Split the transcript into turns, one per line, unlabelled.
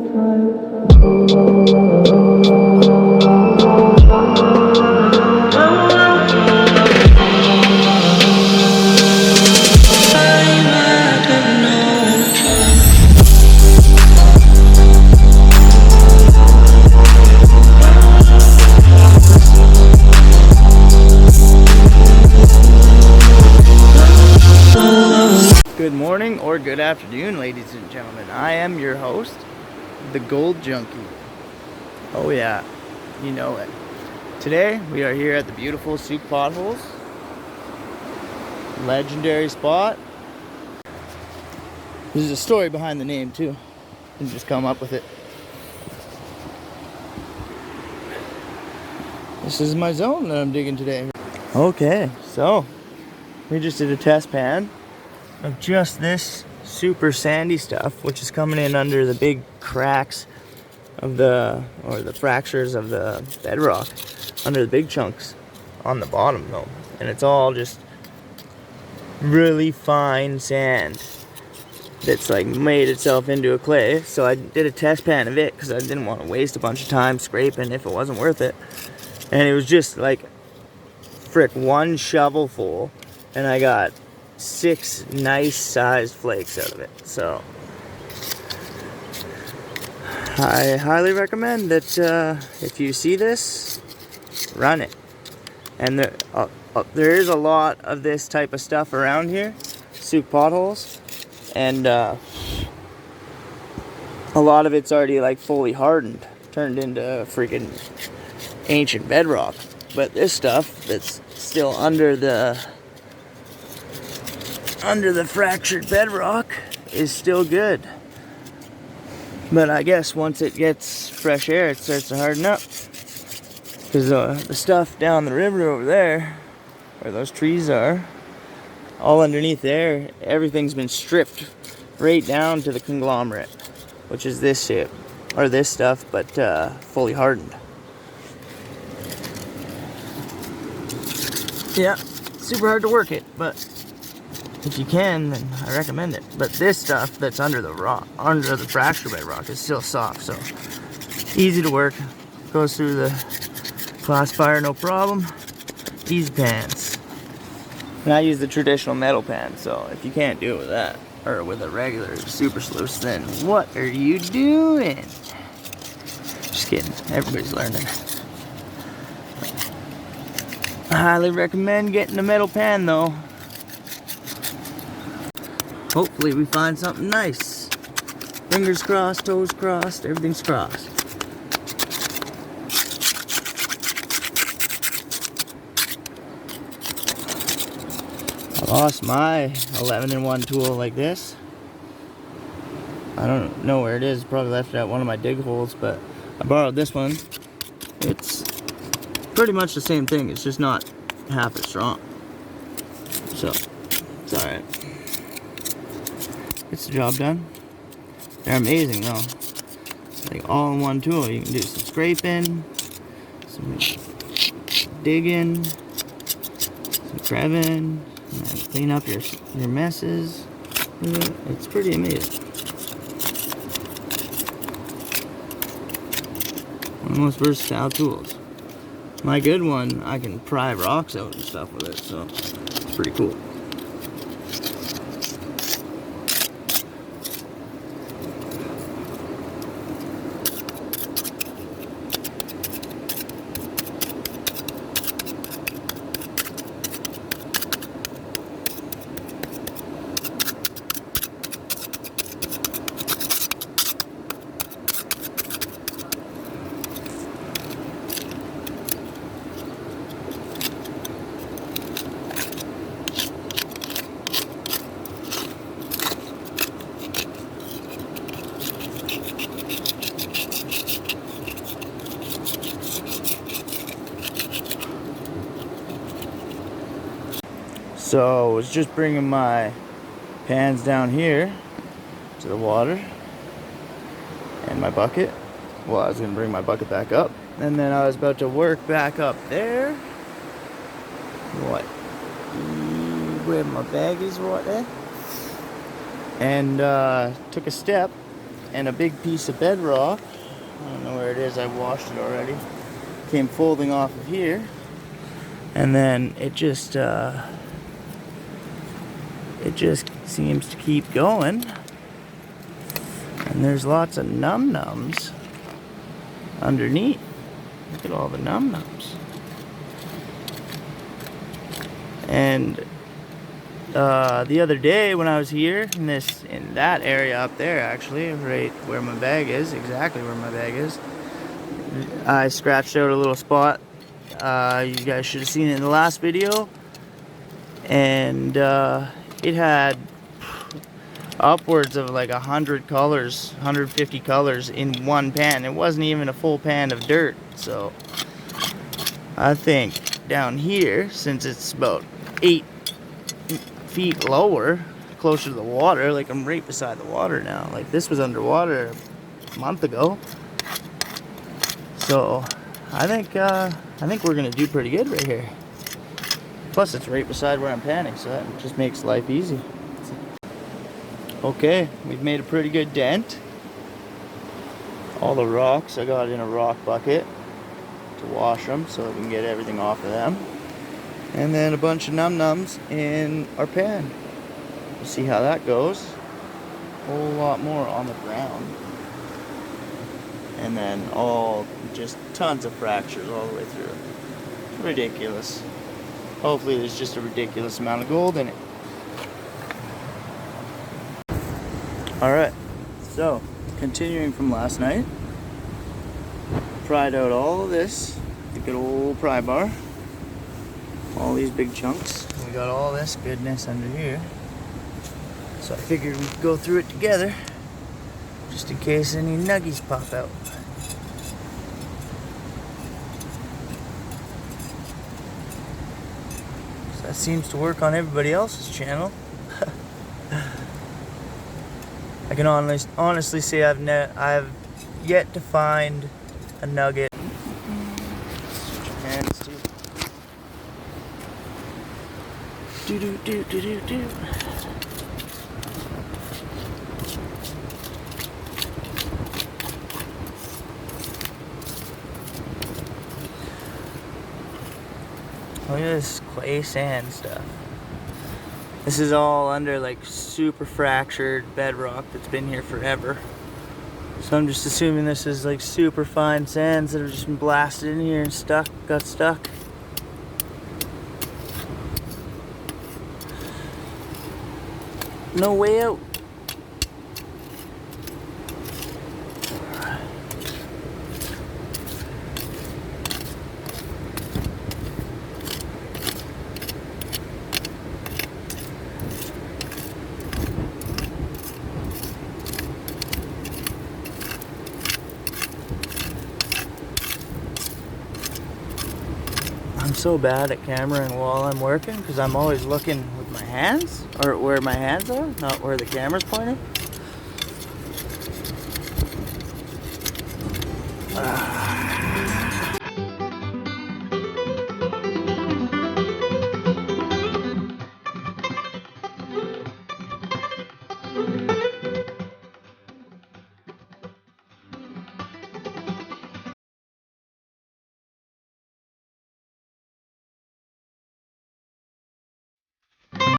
Good morning or good afternoon, ladies and gentlemen. I am your host, the Gold Junkie. Oh yeah, you know it. Today we are here at the beautiful Sooke Potholes. Legendary spot. There's a story behind the name too. Didn't just come up with it. This is my zone that I'm digging today. Okay, so we just did a test pan of just this super sandy stuff, which is coming in under the big cracks of the fractures of the bedrock, under the big chunks on the bottom though. And it's all just really fine sand that's like made itself into a clay. So I did a test pan of it because I didn't want to waste a bunch of time scraping if it wasn't worth it. And it was just like frick one shovelful, and I got 6 nice sized flakes out of it. So I highly recommend that if you see this, run it. And there is a lot of this type of stuff around here, Sooke potholes, and a lot of it's already like fully hardened, turned into freaking ancient bedrock. But this stuff that's still under the fractured bedrock is still good. But I guess once it gets fresh air, it starts to harden up. Because the stuff down the river over there, where those trees are, all underneath there, everything's been stripped right down to the conglomerate, which is this shape, or this stuff, but fully hardened. Yeah, super hard to work it, but if you can, then I recommend it. But this stuff that's under the rock, under the fracture bedrock, is still soft, so easy to work. Goes through the classifier, no problem. Easy pans. And I use the traditional metal pan, so if you can't do it with that, or with a regular super sluice, then what are you doing? Just kidding. Everybody's learning. I highly recommend getting a metal pan though. Hopefully we find something nice. Fingers crossed, toes crossed, everything's crossed. I lost my 11-in-1 tool like this. I don't know where it is. Probably left it at one of my dig holes, but I borrowed this one. It's pretty much the same thing. It's just not half as strong. So, it's alright. Gets the job done. They're amazing though. Like all in one tool. You can do some scraping, some digging, some crabbing, and clean up your messes. It's pretty amazing. One of the most versatile tools. My good one, I can pry rocks out and stuff with it, so it's pretty cool. So I was just bringing my pans down here to the water and my bucket. Well, I was going to bring my bucket back up, and then I was about to work back up there. What? Where my bag is right there. And took a step and a big piece of bedrock. I don't know where it is, I washed it already. Came folding off of here. And then it just seems to keep going. And there's lots of num-nums underneath. Look at all the num-nums. And the other day when I was here in that area up there, actually, right where my bag is, exactly where my bag is, I scratched out a little spot. You guys should have seen it in the last video, and it had upwards of like 100 colors, 150 colors in one pan. It wasn't even a full pan of dirt. So I think down here, since it's about 8 feet lower, closer to the water, like I'm right beside the water now, like this was underwater a month ago. So I think we're gonna do pretty good right here. Plus it's right beside where I'm panning, so that just makes life easy. Okay, we've made a pretty good dent. All the rocks I got in a rock bucket to wash them so we can get everything off of them. And then a bunch of num-nums in our pan. We'll see how that goes. A whole lot more on the ground. And then just tons of fractures all the way through. Ridiculous. Hopefully there's just a ridiculous amount of gold in it. Alright, so continuing from last night. Pried out all of this, the good old pry bar. All these big chunks. We got all this goodness under here. So I figured we'd go through it together, just in case any nuggies pop out. So that seems to work on everybody else's channel. I can honestly say I've yet to find a nugget. Switch your hands too. Do. Look at this clay sand stuff. This is all under like super fractured bedrock that's been here forever. So I'm just assuming this is like super fine sands that have just been blasted in here and got stuck. No way out. I'm so bad at cameraing while I'm working because I'm always looking with my hands, or where my hands are, not where the camera's pointing.